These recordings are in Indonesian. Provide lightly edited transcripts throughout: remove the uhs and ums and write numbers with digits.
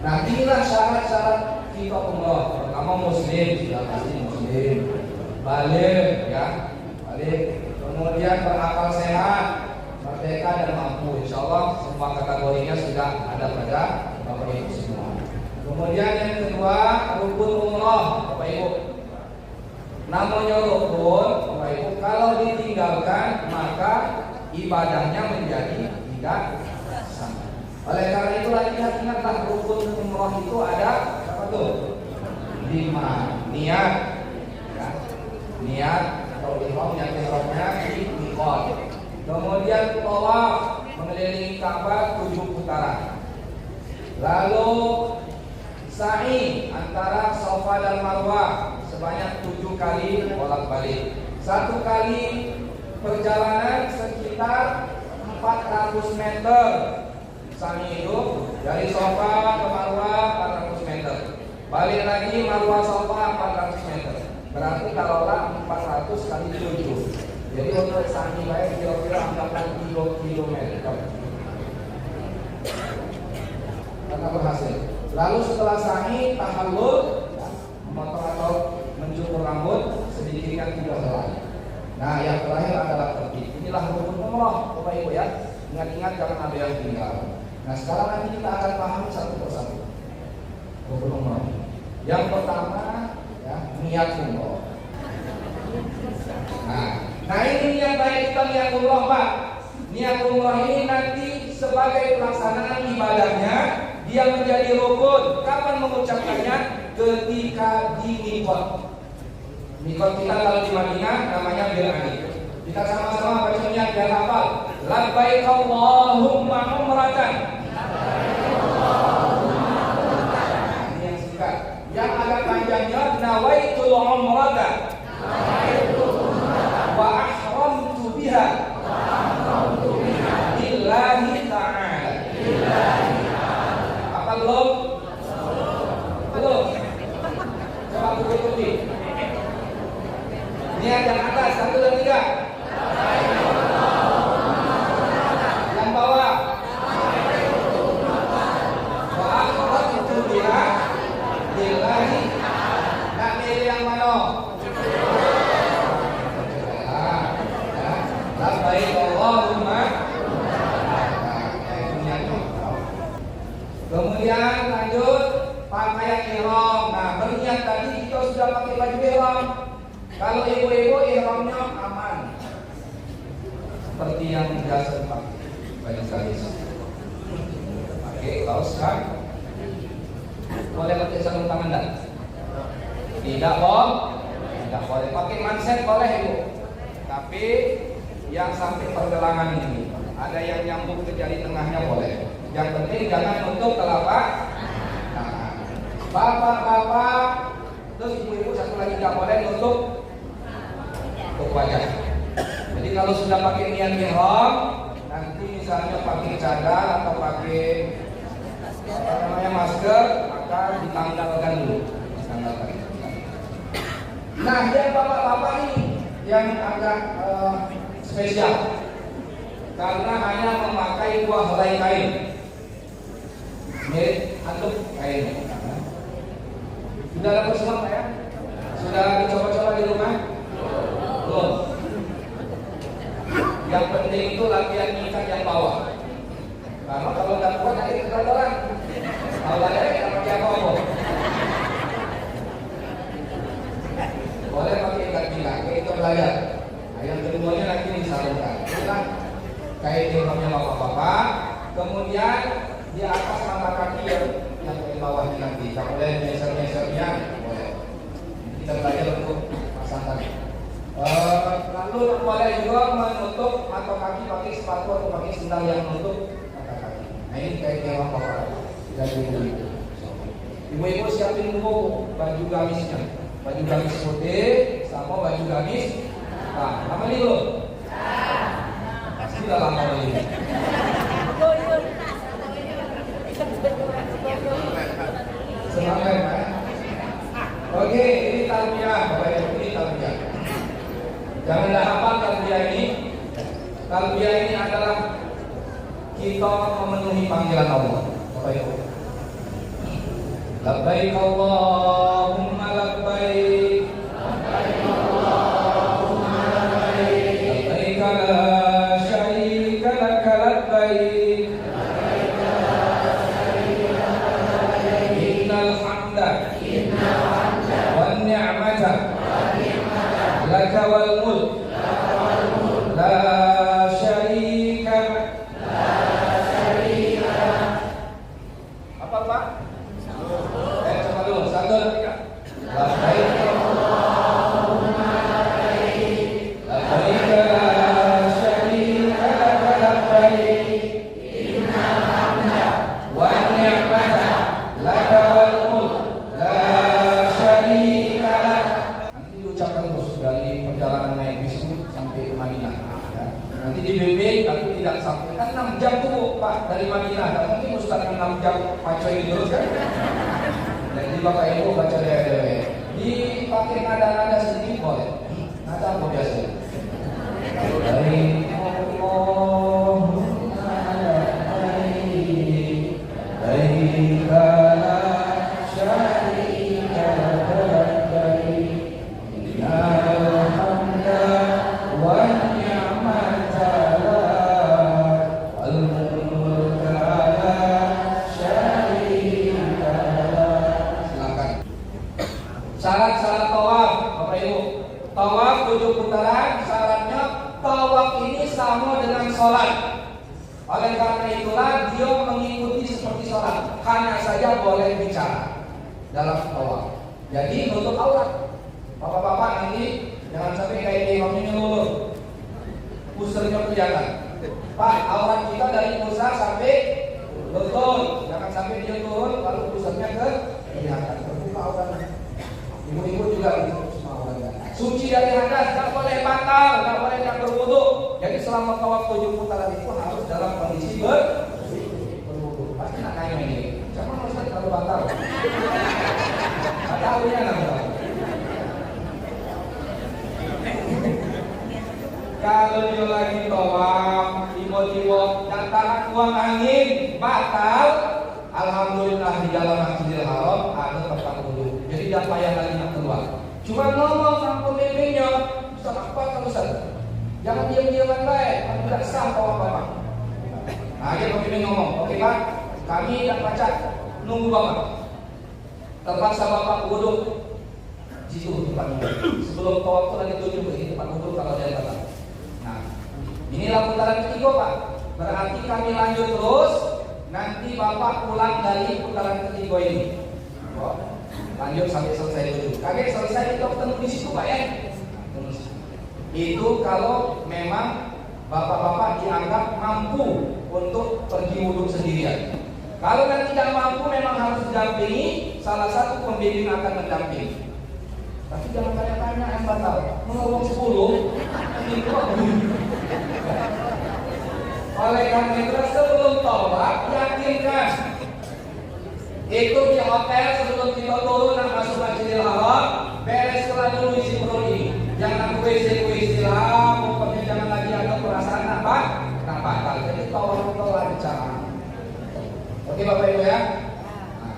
Nah, inilah syarat-syarat kita umroh. Pertama muslim, sudah pasti muslim. Balik ya, balik. Kemudian berakal sehat, merdeka dan mampu. Insya Allah semua kategorinya sudah ada pada Bapak Ibu semua. Kemudian yang kedua, rukun umroh, Bapak Ibu. Namanya rukun, Bapak Ibu, kalau ditinggalkan maka ibadahnya menjadi tidak sama. Oleh karena itulah ingatlah rukun umroh itu ada apa tuh? 5. Niat, ya. Niat atau ihram yang ihramnya di miqat. Kemudian tawaf mengelilingi Ka'bah 7 putaran. Lalu sa'i antara Safa dan Marwah sebanyak 7 kali bolak-balik. 1 kali perjalanan sekitar 400 meter. Sa'i itu dari Safa ke Marwah 400 meter. Balik lagi Marwah Safa 400 meter. Berarti kalaulah 400 kali 7. Jadi untuk Sa'i baik kira-kira anggapan 3 kilometer. Karena berhasil. Lalu setelah sa'i tahallul, memotong atau mencukur rambut sedikitnya 3 helai. Nah, yang terakhir adalah tertib. Inilah rukun umroh, Bapak Ibu ya. Ingat-ingat jangan ada yang tinggal. Nah, sekarang nanti kita akan pahami satu persatu rukun umroh. Yang pertama ya, niat umroh. Nah ini niat baik kita niat umroh, Pak. Niat umroh ini nanti sebagai pelaksanaan ibadahnya dia menjadi rukun. Kapan mengucapkannya? Ketika di miqat. Miqat kita kalau di Madinah namanya Bil'ani. Kita sama-sama baca niat dan hafal. Labbaik Allahumma umratan. Ini yang singkat. Yang agak panjangnya nawaitul umrata. Wa ahramtu biha. Lillahi ta'ala. Apa belum? Belum. Coba aku ikuti. Niat yang atas 1 dan 3. Yang bawah. Wa ahramtu biha. Lillahi. Nak pilih yang mana? Labbaik Allahumma. Kemudian lanjut pakaian ihram. Nah, berniat tadi kita sudah pakai baju ihram. Kalau ibu-ibu ihramnya aman. Seperti yang biasa dipakai baju gamis. Pakai kaos kan? Boleh pakai sarung tangan enggak? Tidak, Om. Tidak boleh. Pakai manset boleh, Ibu. Tapi yang sampai pergelangan ini, ada yang nyambung ke jari tengahnya boleh. Yang penting jangan nutup telapak tangan. Bapak-bapak, terus ibu-ibu satu lagi nggak boleh nutup wajah. Jadi kalau sudah pakai niat ihram, nanti misalnya pakai cadar atau pakai apa namanya masker, maka ditanggalkan dulu. Ditanggalkan. Nah, yang bapak-bapak ini yang agak spesial karena hanya memakai 2 helai kain. Mirip handuk kain. Sudah dapat semua ya? Sudah dicoba-coba di rumah? Belum. Yang penting itu latihan ikat yang bawah. Karena kalau nggak kuat nanti keteteran. Kalau ada kita pakai apa? Boleh pakai ikat pinggang, kita belajar. Nah, yang keduanya nanti disalurkan. Itulah kain ihramnya bapak-bapak. Kemudian di atas mata kaki yang di bawah nanti. Kalau boleh geser-gesernya boleh. Kita belajar untuk pasang tadi. Lalu boleh juga menutup atau kaki pakai sepatu atau pakai sandal yang menutup mata kaki. Nah ini kain ihram bapak dan ibu-ibu. Ibu-ibu siapin dulu baju gamisnya. Baju gamis putih sama baju gamis. Nah, lama nih lo? Sudah lama ini. Semangat ya. Oke, ini talbiyah, Bapak Ibu, ini talbiyah. Janganlah hafal talbiyah ini. Talbiyah ini adalah kita memenuhi panggilan Allah, Bapak Ibu. Labbaik Allahumma labbaik. Labbaik la syarika lak labbaik. Innal hamda wan ni'mata laka wal mulk la syarika lak. Apa Pak? Coba dulu, satu tiga. Labbaik Allahumma labbaik. Labbaik la syarika lak labbaik. Innal hamda wan ni'mata laka wal mulk la syarika lak. Nanti diucapkan terus dari perjalanan naik bis sampai ke Madinah. Ya. Nanti dibimbing, tapi tidak sampai kan 6 jam tuh Pak dari Madinah. Tidak mungkin Ustaz 6 jam pacoy terus kan. Jadi Bapak Ibu baca dewe-dewe. Dipakai nada-nada sedikit boleh. Nada apa biasanya? Dari syarat-syarat tawaf, Bapak Ibu. Tawaf 7 putaran, syaratnya tawaf ini sama dengan sholat. Oleh karena itulah dia mengikuti seperti sholat, hanya saja boleh bicara dalam tawaf. Jadi nutup aurat. Bapak-bapak nanti jangan sampai kayak imam ini ngelulur, pusernya kelihatan. Pak, aurat kita dari pusar sampai lutut, jangan sampai dia turun lalu pusernya kelihatan. Terbuka auratnya. Ibu-ibu juga suci dari hadas, tak boleh batal, tak boleh tak berwudu. Jadi selama tawaf 7 putaran itu harus dalam kondisi berwudu. Pasti nak kain ini. Jangan Ustaz kalau batal. Batalnya nama. Kalau dia lagi tawaf, tiba-tiba datang uang angin, batal. Alhamdulillah di dalam Masjidil Haram ada tempat wudu. Jadi tidak payah lagi nak keluar. Cuma ngomong sama pemimpinnya, Ustaz apa kalau Ustaz? Jangan diam-diaman baik, kamu tidak sah tawaf Bapak. Nah, dia pemimpin ngomong, oke Pak, kami tidak baca, nunggu Bapak. Terpaksa Bapak wudu. Situ tempatnya. Sebelum tawaf itu lagi tunjuk ini tempat wudu kalau dia datang. Nah, inilah putaran ketiga Pak. Berarti kami lanjut terus. Nanti Bapak pulang dari putaran ketiga ini. Lanjut sampai selesai dulu. Kagak selesai kita ketemu di situ Pak ya. Itu kalau memang bapak-bapak dianggap mampu untuk pergi wudhu sendirian. Kalau kan tidak mampu memang harus didampingi, salah satu pembimbing akan mendampingi. Tapi jangan tanya-tanya yang batal. Menolong 10 itu oleh karena itu sebelum tawaf yakinkan itu di hotel sebelum kita turun dan masuk Masjidil Haram bereskan dulu isi perut ini. Jangan WC lah, pokoknya jangan lagi ada perasaan apa batal. Jadi tawaf itu lancar. Oke Bapak Ibu ya. Nah,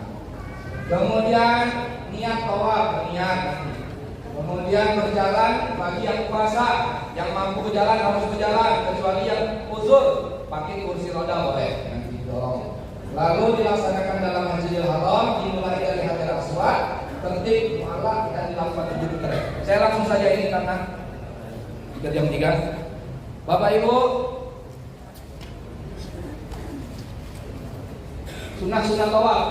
kemudian niat tawaf, niat. Kemudian berjalan bagi yang puasa, yang mampu berjalan harus berjalan, kecuali yang uzur pakai kursi roda boleh nanti dorong. Lalu dilaksanakan dalam Masjidil Haram, dimulai dari Hajar Aswad, tertib, mu'allaq dan dilakukan 7 putaran. Saya langsung saja ini karena jam 3. Bapak Ibu, sunnah-sunnah tawaf.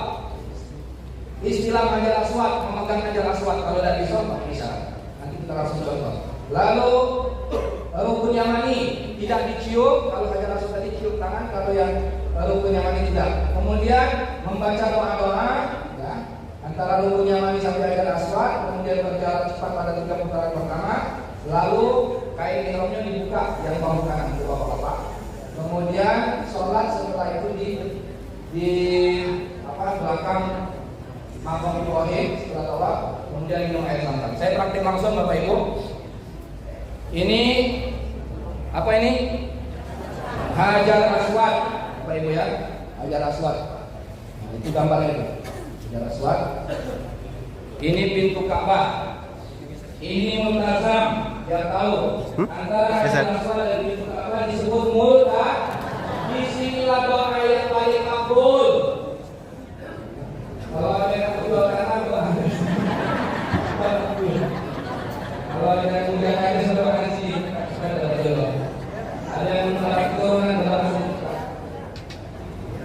Istilah Hajar Aswad, memegang Hajar Aswad kalau tidak bisa, nanti kita langsung contoh. Lalu rukun yamani tidak dicium, kalau Hajar Aswad tadi cium tangan, kalau yang rukun yamani tidak. Kemudian membaca doa-doa, ya, antara rukun yamani sampai Hajar Aswad, kemudian berjalan cepat pada 3 putaran pertama. Lalu kain ihramnya dibuka yang bahu kanan untuk bapak-bapak. Kemudian sholat setelah itu di belakang Maqam Ibrahim setelah tawaf, kemudian minum air zam-zam. Saya praktik langsung Bapak Ibu. Ini apa ini? Hajar Aswad, Bapak Ibu ya. Hajar Aswad. Nah, itu gambarnya itu. Hajar Aswad. Ini pintu Ka'bah. Ini multazam, yang tahu. Antara Hajar Aswad dan pintu Ka'bah disebut multazam. Disinilah doa yang paling makbul. Kalau ada yang kedua kanan, kalau ada yang kemudian ada sebelah kanan sini, ada yang menolak turunan dalam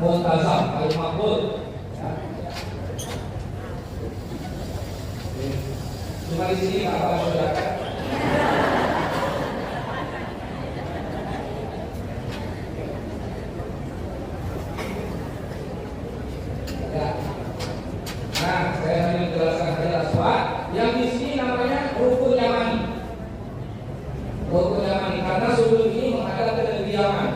multazam paling makbul. Cuma di sini apa saudara? Nah, saya hanya menjelaskan Hajar Aswad yang di sini namanya Rukun Yamani. Rukun Yamani karena sudut ini menghadap ke negeri Yaman.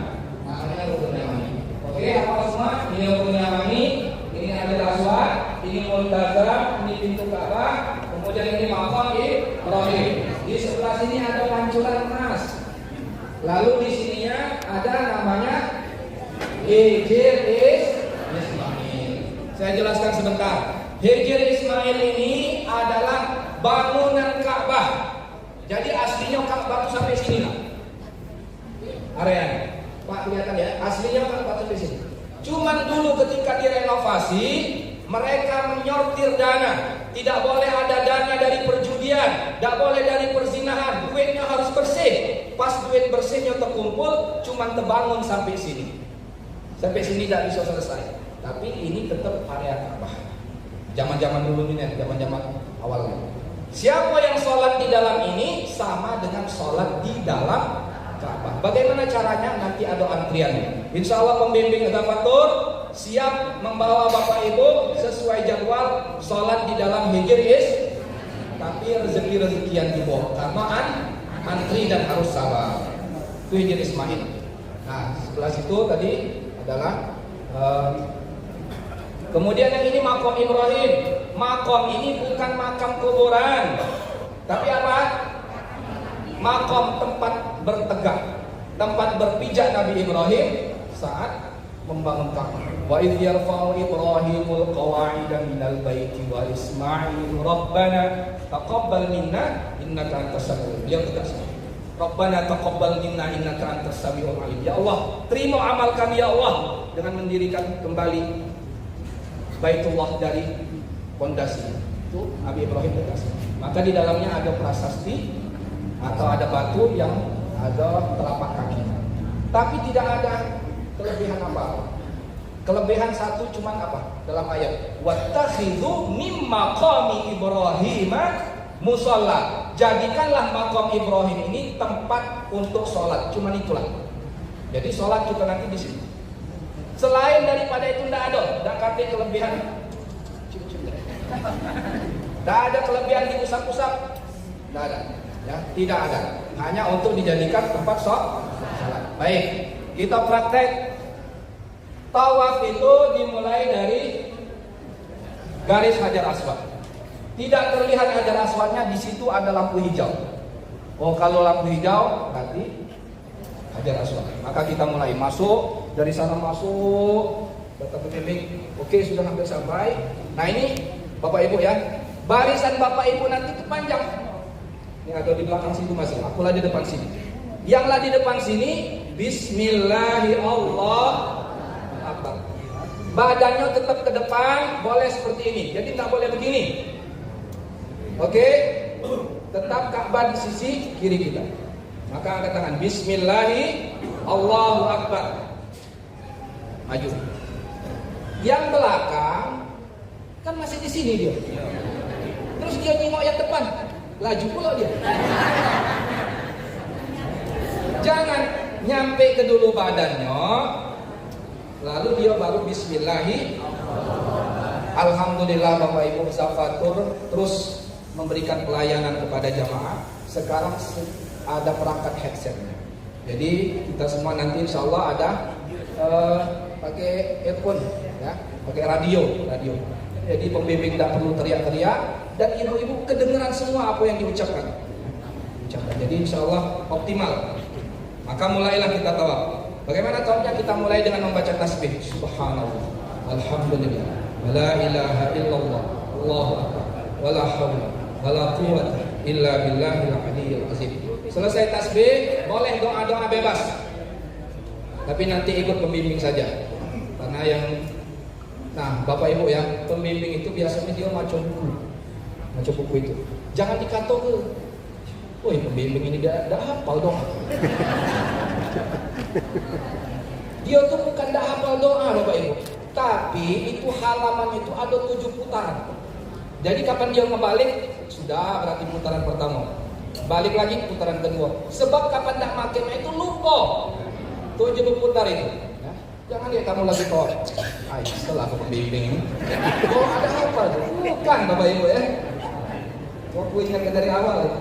Namanya Rukun Yamani. Oke, apa semua? Ini Rukun Yamani, ini Hajar Aswad, ini multazam, ini pintu Ka'bah, kemudian ini Maqam Ibrahim. Di sebelah sini ada pancuran emas. Lalu di sininya ada namanya Hijr Ismail. Saya jelaskan sebentar. Hijr Ismail ini adalah bangunan Ka'bah. Jadi aslinya Ka'bah itu sampai sini lah. Areanya. Pak kelihatan ya, aslinya Ka'bah sampai sini. Cuman dulu ketika direnovasi, mereka menyortir dana. Tidak boleh ada dana dari perjudian, tidak boleh dari perzinahan. Duitnya harus bersih. Pas duit bersihnya terkumpul, cuman terbangun sampai sini. Sampai sini tidak bisa selesai. Tapi ini tetap area Ka'bah. Zaman-zaman dulu ini, zaman-zaman awalnya. Siapa yang sholat di dalam ini sama dengan sholat di dalam Ka'bah. Bagaimana caranya? Nanti ada antriannya. Insya Allah pembimbing Dafatur siap membawa bapak ibu sesuai jadwal sholat di dalam Hijr Ismail. Tapi rezeki yang dibawa karena antri dan harus sabar. Itu Hijr Ismail. Nah, sebelah situ tadi adalah kemudian yang ini Maqam Ibrahim. Maqam ini bukan makam kuburan, tapi apa? Maqam tempat bertegak, tempat berpijak Nabi Ibrahim saat membangun Ka'bah. Wa idh yarfa'u Ibrahimul qawa'ida minal baiti wa Ismail Rabbana taqabbal minna innaka antas samiul. Beliau tegas. Rabbana taqabbal minna innaka antas samiul alim. Ya Allah, terima amal kami ya Allah dengan mendirikan kembali Baitullah dari fondasi. Itu Nabi Ibrahim tegas. Maka di dalamnya ada prasasti atau ada batu yang ada telapak kaki. Tapi tidak ada kelebihan apa. Kelebihan satu cuman apa? Dalam ayat wattakhidhu mim maqami Ibrahim musalla. Jadikanlah makam Ibrahim ini tempat untuk sholat. Cuman itulah. Jadi sholat kita nanti di sini. Selain daripada itu tidak ada kelebihan. Tidak ada kelebihan di pusat-pusat. Tidak ada. Ya, tidak ada. Hanya untuk dijadikan tempat sholat. Baik, kita praktek. Tawaf itu dimulai dari garis Hajar Aswad. Tidak terlihat Hajar Aswadnya, di situ ada lampu hijau. Oh, kalau lampu hijau berarti Hajar Aswad. Maka kita mulai masuk, dari sana masuk, kata pembimbing, oke sudah hampir sampai. Nah ini Bapak Ibu ya, barisan Bapak Ibu nanti itu panjang. Ini ada di belakang situ masih, akulah di depan sini. Yang di depan sini, Bismillahirrahmanirrahim. Badannya tetap ke depan, boleh seperti ini. Jadi nggak boleh begini. Oke, tetap Ka'bah di sisi kiri kita. Maka angkat tangan. Bismillahirrahmanirrahim. Allahu Akbar. Maju. Yang belakang kan masih di sini dia. Terus dia nyengok yang depan, laju pula dia. Jangan nyampe ke dulu badannya, lalu dia baru Bismillahirrahmanirrahim. Alhamdulillah Bapak Ibu Zafatur terus memberikan pelayanan kepada jamaah. Sekarang ada perangkat headsetnya. Jadi kita semua nanti insya Allah ada pakai earphone, ya, pakai radio. Jadi pembimbing tidak perlu teriak-teriak dan ibu-ibu kedengaran semua apa yang diucapkan. Jadi insya Allah optimal. Maka mulailah kita tawaf. Bagaimana tawafnya? Kita mulai dengan membaca tasbih. Subhanallah, Alhamdulillah, la ilaha illallah, Allahu akbar. Wala haula wala quwwata illa billahil aliyyil azim. Selesai tasbih, boleh doa-doa bebas. Tapi nanti ikut pembimbing saja. Karena yang Bapak Ibu ya, pembimbing itu biasanya dia macam buku itu. Jangan dikato ke. Woi, pembimbing ini dah hafal doa. Dia tuh bukan dah hafal doa Bapak Ibu, tapi itu halaman itu ada 7 putaran. Jadi kapan dia ngebalik, sudah berarti putaran pertama. Balik lagi putaran kedua. Sebab kapan tak makainya itu lupa. 7 berputar itu. Ya. Jangan lihat kamu lagi kok. Setelah aku pembimbing ini. Oh ada apa tuh? Bukan Bapak Ibu ya. Aku ingatkan dari awal ya.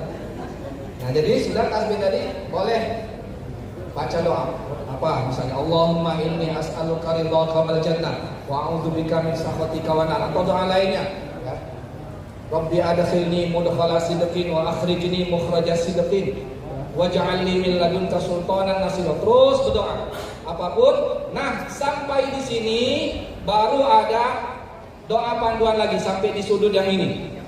Nah jadi sudah tasbih tadi boleh baca doa. Apa? Misalnya Allahumma inni as'aluka ridhaka wal jannah wa a'udzubika min sakhatika wan nar. Atau doa lainnya. Ya. Rabbi adkhilni mudkhala sidqin wa akhrijni mukhraja sidqin waj'alni min ladunka sultanan nasira. Terus berdoa apapun. Nah, sampai di sini baru ada doa panduan lagi sampai di sudut yang ini.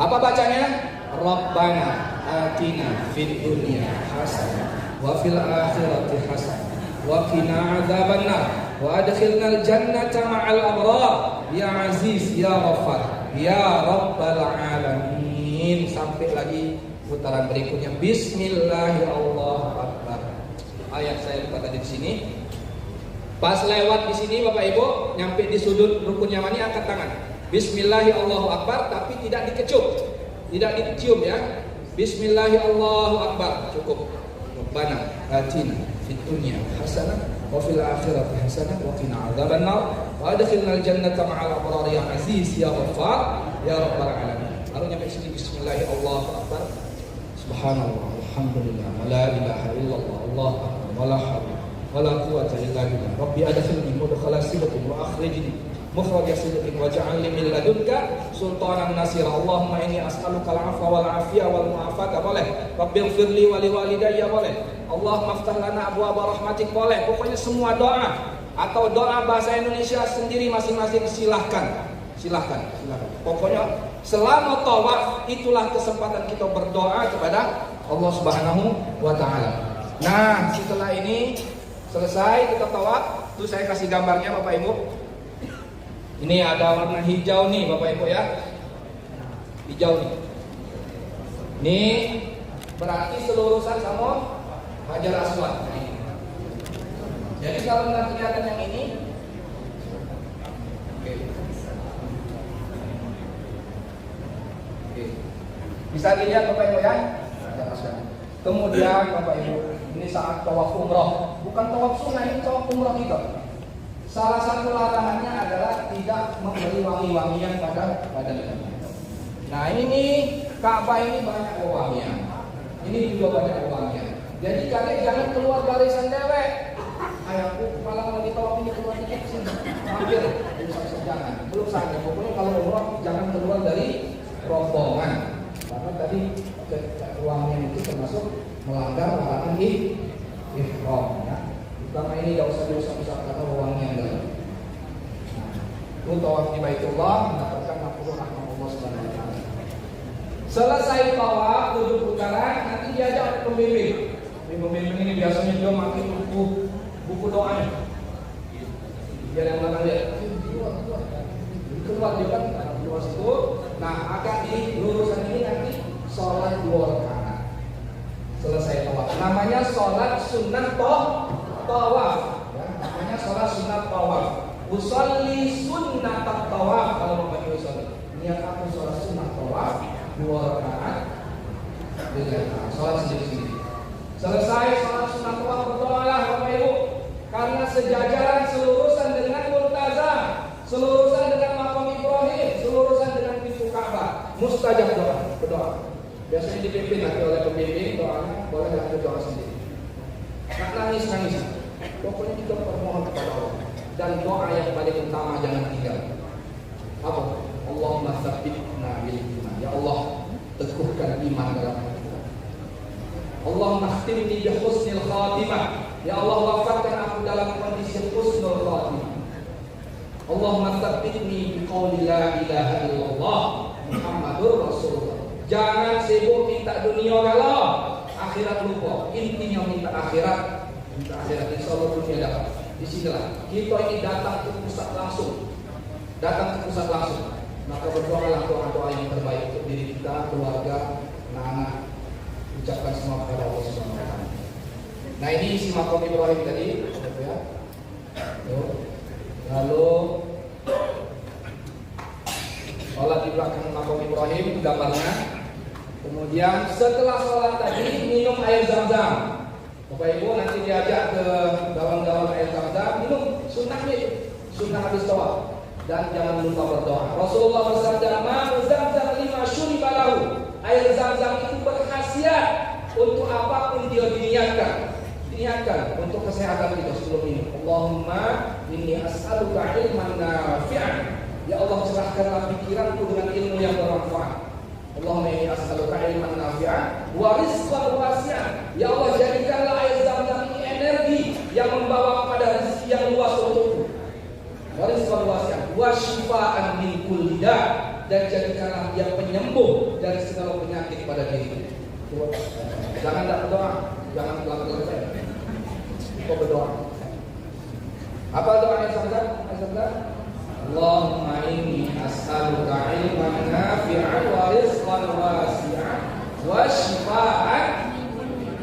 Apa bacanya? Rabbana atina fid dunya hasanah wa fil akhirati hasanah wa qina adzabannar wa adkhilnal jannata ma'al abrar ya aziz ya ghaffar ya rabbal alamin. Sampai lagi putaran berikutnya Bismillahirrahmanirrahim. Ayat saya lupa tadi di sini. Pas lewat di sini Bapak Ibu, nyampe di sudut rukun yamani angkat tangan. Bismillahirrahmanirrahim, tapi tidak dikecup, tidak dicium ya. Bismillahirrahmanirrahim cukup. Rabbana atina fid dunya hasanah wa fil akhirati hasanah wa qina adzabannar wa adkhilnal jannata ma'al abrar ya aziz ya ghaffar ya rabbal alamin. Lalu nyampe sini Bismillahirrahmanirrahim. Subhanallah, alhamdulillah, wa la ilaha illallah, Allahu akbar, wa la haula wa la quwwata illa billah. Rabbi adkhilni mudkhala sidqin wa akhrijni mukhraja sidqin waj'alni min ladunka sultanan nasira. Allahumma inni as'aluka al-'afwa wal 'afiyah wal mu'afata boleh. Rabbighfirli wa liwalidayya boleh. Allahumma aftah lana abwaaba rahmatik boleh. Pokoknya semua doa atau doa bahasa Indonesia sendiri masing-masing silahkan. Pokoknya selama tawaf itulah kesempatan kita berdoa kepada Allah Subhanahu wa taala. Nah, setelah ini selesai kita tawaf, tuh saya kasih gambarnya Bapak Ibu. Ini ada warna hijau nih Bapak Ibu ya. Hijau nih. Ini berarti selurusan sama Hajar Aswad. Jadi kalau nggak kelihatan yang ini, bisa dilihat Bapak Ibu ya. Kemudian Bapak Ibu, ini saat tawaf umroh, bukan tawaf sunnah, ini tawaf umroh kita. Salah satu larangannya adalah tidak memberi wangi-wangian pada badan kita. Nah ini Ka'bah ini banyak wangian, ini juga banyak wangian. Jadi kalian jangan keluar barisan dewek. Ayahku kepala lagi tawaf ini keluar dikit sini, hampir jangan. Belum saja. Pokoknya kalau umroh jangan keluar dari rombongan. Karena tadi wangian itu termasuk melanggar larangan ihram ya. Karena ini tidak usah diusah-usah karena wangian dalam. Untuk tawaf di Baitullah mendapatkan makhluk rahmat Allah Subhanahu wa taala. Selesai tawaf 7 putaran nanti diajak pembimbing. Pembimbing ini biasanya dia pakai buku doanya. Dia yang belakang dia. Keluar dia kan keluar situ. Nah, akan di lurusan ini nanti sholat 2 rakaat. Selesai tawaf. Namanya sholat sunnah tawaf. Ya, namanya sholat sunnah tawaf. Usolli sunnah tawaf. Kalau mau pakai usolli, niat aku sholat sunnah tawaf 2 rakaat. Sholat sendiri-sendiri. Selesai sholat sunnah tawaf, berdoalah Bapak Ibu. Karena sejajaran selurusan dengan multazam, selurusan dengan makam Ibrahim, selurusan dengan pintu Ka'bah, mustajab doa, berdoa. Biasanya dipimpin nanti oleh pembimbing, doanya boleh nanti doa sendiri. Nak nangis. Pokoknya kita bermohon kepada Allah. Dan doa yang paling utama jangan tinggal. Apa? Allahumma tsabbitna bil iman. Ya Allah, teguhkan iman dalam hati kita. Allahumma khtimni bi husnil khatimah. Ya Allah, wafatkan aku dalam kondisi husnul khatimah. Allahumma tsabbitni biqauli la ilaha illallah Muhammadur Rasulullah. Jangan sibuk minta dunia kalau akhirat lupa. Intinya minta akhirat, insya Allah dunia dapat. Disinilah kita ini datang ke pusat langsung, Maka berdoalah doa-doa yang terbaik untuk diri kita, keluarga, anak-anak. Ucapkan semua kepada Allah Subhanahu wa taala. Nah, ini isi makom Ibrahim tadi, ya. Lalu sholat di belakang makom Ibrahim gambarnya. Kemudian setelah sholat tadi minum air zam-zam. Bapak Ibu nanti diajak ke galon-galon air zam-zam, minum sunnahnya, sunnah habis doa. Dan jangan lupa berdoa. Rasulullah bersabda, "Ma'u zam-zam lima syuriba lahu." Air zam-zam itu berkhasiat untuk apapun dia diniatkan. Untuk kesehatan kita sebelum ini. Allahumma inni as'aluka ilman nafi'an. Ya Allah, cerahkanlah pikiranku dengan ilmu yang bermanfaat. Allahumma inni as'aluka ilman nafi'an wa rizqan wasi'an. Ya Allah, jadikanlah air zam-zam ini energi yang membawa kepada rezeki yang luas untukku. Wa rizqan wasi'an wa shifaan min kulli da', dan jadikanlah dia penyembuh dari segala penyakit pada diriku. Jangan tak berdoa, jangan pelan-pelan saya. Kau berdoa. Apa doa yang sangat? Allahumma inni as'aluka ilman nafi'an wa rizqan wasi'an wa shifaan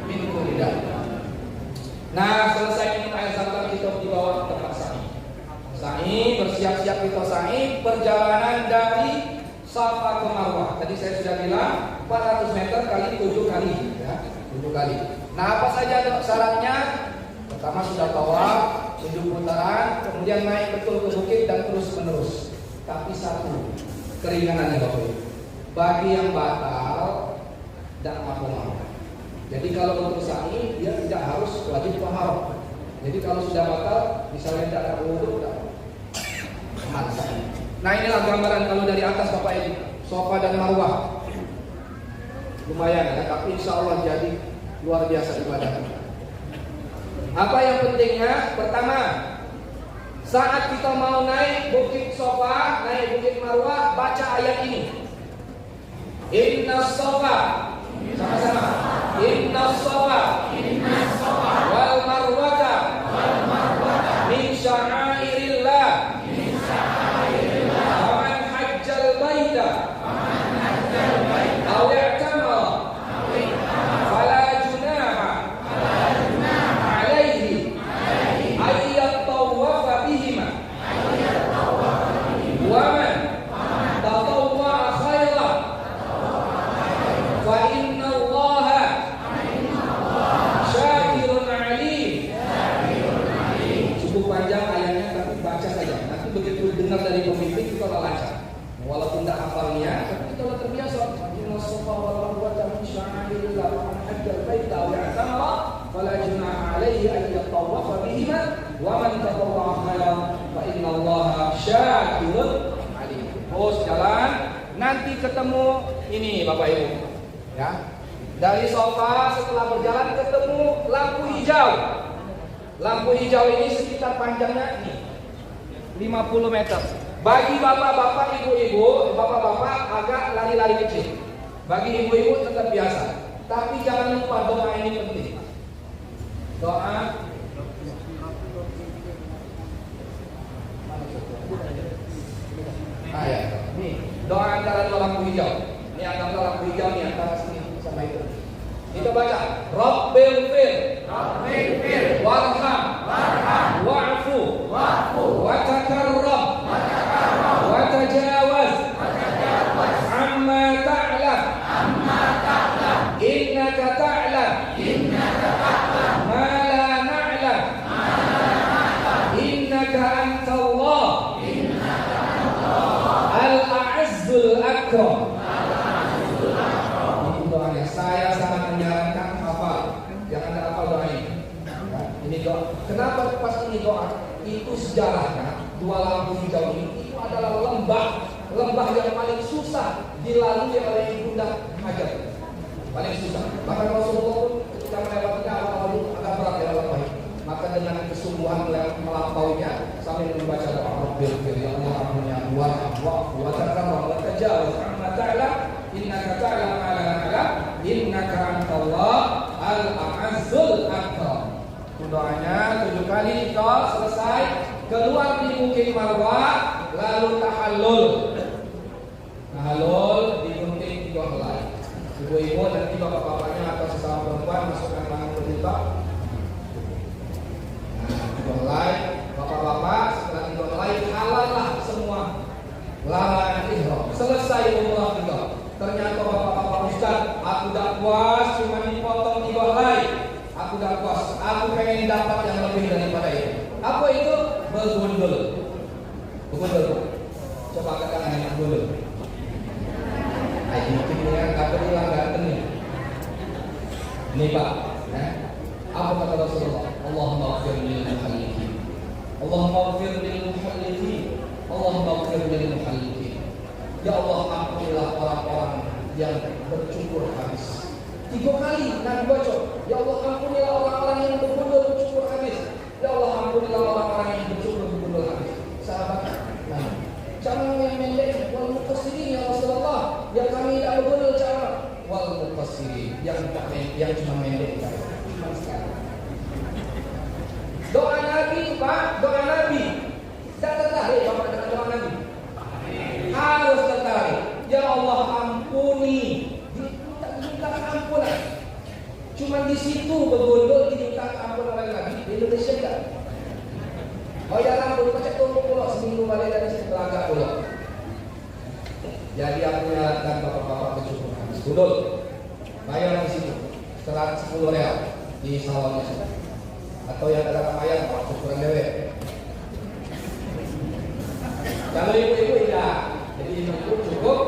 min kulli da'. Nah, selesai minum air zam-zam kita dibawa ke tempat sa'i, bersiap-siap kita sa'i, perjalanan dari Safa ke Marwah. Tadi saya sudah bilang 400 meter kali 7 kali, ya, 7 kali. Nah, apa saja syaratnya? Pertama sudah tawaf 7 putaran, kemudian naik betul ke bukit dan terus menerus. Tapi satu keringanannya Bapak Ibu, bagi yang batal tidak mampu. Jadi kalau untuk sa'i dia tidak harus wajib taharah. Jadi kalau sudah batal, misalnya tidak ada wudu, tidak aman sa'i. Nah, inilah gambaran kalau dari atas Bapak Ibu, Safa dan Marwah. Lumayan ya, tapi insya Allah jadi luar biasa ibadah. Apa yang pentingnya? Pertama, saat kita mau naik bukit Safa, naik bukit Marwah, baca ayat ini. Inna Safa, sama-sama. Inna Safa wal Marwata min sya'airillah. Faman hajjal baita aw i'tamara fala junaha alaihi ay yatawafa bihima wa man tatawwa khairan fa inna Allaha syakirun alim. Cukup panjang ayatnya, tapi baca saja. Nanti begitu dengar dari pemimpin kita lancar. Walaupun tidak hafalnya, tapi kita sudah terbiasa. Inna Safa wal Marwata min sya'airillah, faman hajjal baita aw i'tamara fala junaha alaihi an yatawafa bihima wa man tatawwa'a khairan fa inna Allaha syakirun alim. Terus jalan, nanti ketemu ini Bapak Ibu. Ya. Dari Safa setelah berjalan ketemu lampu hijau. Lampu hijau ini sekitar panjangnya ini 50 meter. Bagi bapak-bapak, ibu-ibu, bapak-bapak agak lari-lari kecil. Bagi ibu-ibu tetap biasa. Tapi jangan lupa doa ini penting. Doa ya. Nih, doa antara dua lampu hijau. Ini antara lampu hijau nih antara sini sama itu. Kita baca Rabbil fir warham wa'fu wa takarram wa tajawaz amma ta'lam innaka ta'lam ma la na'lam innaka antallah al-a'azzul akram. Saya sangat menyarankan hafal, jangan tak hafal doa ini. Ini doa. Kenapa pas ini doa? Itu sejarahnya dua lampu hijau ini itu adalah lembah yang paling susah dilalui oleh ibunda Hajar. Paling susah. Bahkan Rasulullah pun ketika melewatinya awal-awal agak berat ya lembah. Maka dengan kesungguhan melampauinya sambil membaca doa Rabbil fir, ya Allah ampuni aku wa takarram wa tajawaz amma ta'lam innaka ta'lam ma la na'lam innaka antallah al-a'azzul akram. Doanya 7 kali kita selesai, keluar di Bukit Marwah, lalu tahallul di gunting 3 helai. Ibu-ibu dan bapak-bapaknya atau sesama perempuan masukkan tangan ke jilbab. Nah, 3 helai, bapak-bapak setelah 3 helai halallah semua larangan ihram. Selesai umrah kita. Ternyata bapak-bapak ustaz, aku tak puas cuma dipotong 3 helai. Aku tak puas, aku pengen dapat yang lebih daripada itu. Apa itu? Bergundul. Coba katakan yang bergundul. Ayo kita kata bilang ganteng nih. Ini Pak, apa kata Rasulullah? Allahumma ighfir lil muhalliqin. Allahumma ighfir lil muhalliqin. Allahumma ighfir lil muhalliqin. Ya Allah, ampunilah orang-orang yang bercukur habis. 3 kali Nabi baca, ya Allah ampunilah orang-orang yang bercukur habis. Ya Allah ampunilah orang-orang yang bercukur habis. Sahabat, cara yang pendek, wal muqassirin ya Rasulullah, yang kami tidak berguna cara wal muqassirin, yang cuma pendek. Cuma sekali. Doa Nabi Pak, doa Nabi. Tak tertarik Bapak dengan doa Nabi. Harus tertarik. Ya Allah ampuni. Minta ampunan. Cuma di situ bergondol diminta ampunan oleh Nabi. Di Indonesia enggak. Oh ya ampun, baca tolong pulau seminggu balik dari sini belakang pulau. Jadi aku nyalakan bapak-bapak bercukur habis gundul. Bayar di situ 10 real di salonnya. Atau yang ada bayar cukuran dewe. Kalau ibu-ibu tidak, jadi ibu cukup.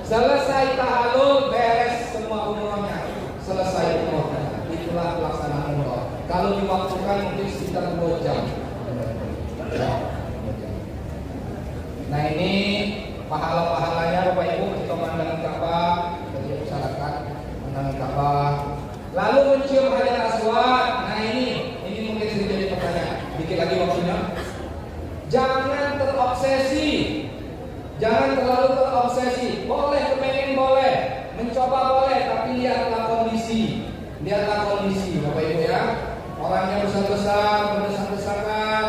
Selesai tahallul, beres semua umrohnya. Selesai umrohnya. Itulah pelaksanaan umroh. Kalau diwaktukan mungkin sekitar 2 jam. Nah ini pahala-pahalanya Bapak Ibu, kita memandang Ka'bah, kita usahakan memandang Ka'bah. Lalu mencium Hajar Aswad. Nah ini mungkin sudah jadi pertanyaan. Dikit lagi waktunya. Jangan terobsesi. Jangan terlalu terobsesi. Boleh kepengen boleh, mencoba boleh, tapi lihatlah kondisi. Lihatlah kondisi, Bapak Ibu ya. Orangnya besar-besar, berdesak-desakan.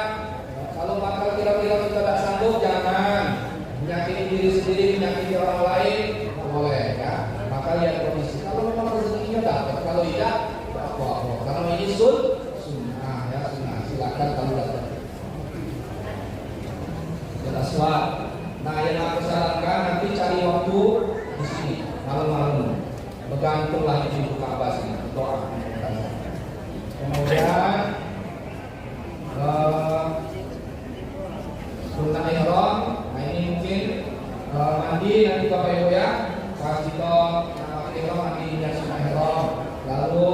Kalau bakal kira-kira kita tidak sanggup, jangan menyakiti diri sendiri, menyakiti orang lain, boleh ya. Maka lihat kondisi. Kalau memang rezekinya dapat, kalau tidak, apa-apa. Kalau ini sunnah ya, sunnah. Silakan kalau dapat. Jelas Pak. Nah yang aku sarankan nanti cari waktu di sini malam-malam, bergantunglah di pintu Ka'bah sini doa. Kemudian sunnah ihram. Nah ini mungkin mandi nanti Bapak Ibu ya. Pas kita ihram mandi dan sunnah ihram. Lalu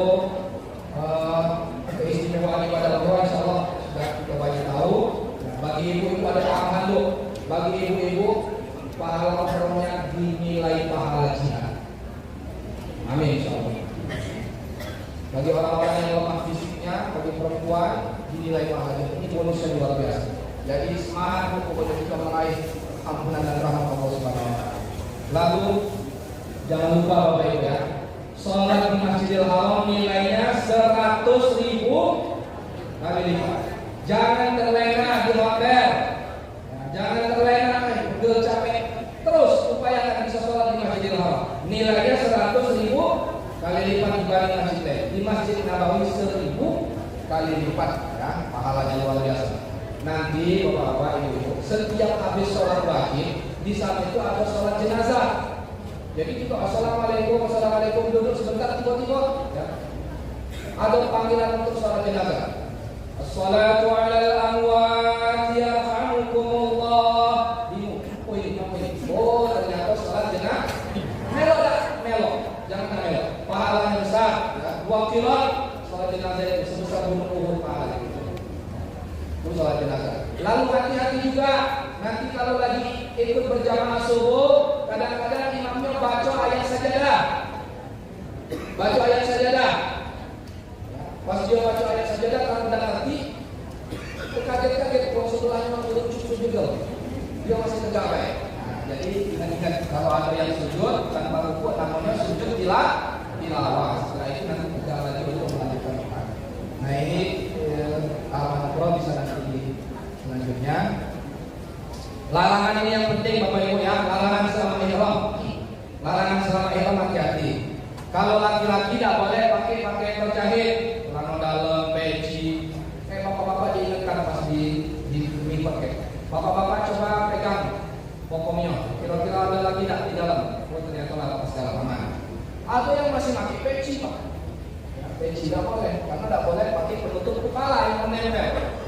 keistimewaan ibadah umrah insyaallah sudah kita banyak tahu. Bagi ibu-ibu ada tambahan tuh. Bagi ibu-ibu, pahala umrohnya dinilai pahala jihad. Amin insyaallah. Bagi orang-orang yang lemah fisiknya, bagi perempuan dinilai pahala jihad. Ini bonusnya luar biasa. Jadi semangat untuk kita meraih ampunan dan rahmat Allah Subhanahu wa taala. Lalu jangan lupa Bapak Ibu ya, salat di Masjidil Haram nilainya 100.000 kali lipat. Jangan terlena di hotel. Jangan terlena, udah capek. Terus upayakan bisa sholat di Masjidil Haram. Nilainya 100.000 kali lipat dibanding Masjid lain. Di Masjid Nabawi 1.000 kali lipat ya, pahalanya luar biasa. Nanti Bapak-bapak, Ibu-ibu, setiap habis sholat wajib di saat itu ada sholat jenazah. Jadi kita assalamualaikum duduk sebentar tiba-tiba ya. Ada panggilan untuk sholat jenazah. Assalatu alal amwat yarhamukumullah. Oh ternyata sholat jenazah. Melo. Jangan melo. Pahalanya besar. 2 kilo sholat jenazah itu sebesar gunung Uhud pahala. Itu sholat jenazah. Lalu hati-hati juga. Nanti kalau lagi ikut berjamaah subuh, kadang-kadang imamnya baca ayat sajadah. Pas dia baca ayat sajadah, kalau tidak ngerti, terkaget-kaget. sebelahnya duduk cukup juga, dia masih tegak baik. Nah, jadi ingat-ingat kalau ada yang sujud tanpa rukuk namanya sujud tilawah. Setelah itu nanti tegak lagi untuk melanjutkan Quran. Nah ini Al-Quran bisa nanti selanjutnya. Larangan ini yang penting Bapak Ibu ya, larangan selama ihram. Larangan selama ihram hati-hati. Kalau laki-laki tidak boleh pakai pakaian berjahit, celana dalam, peci. Bapak-bapak diingatkan pas di pakai. Bapak-bapak coba pegang pokoknya. Kira-kira ada lagi tidak di dalam? Oh ternyata pas dalam aman. Ada yang masih pakai peci Pak. Ya, peci tidak boleh, karena tidak boleh pakai penutup kepala yang menempel.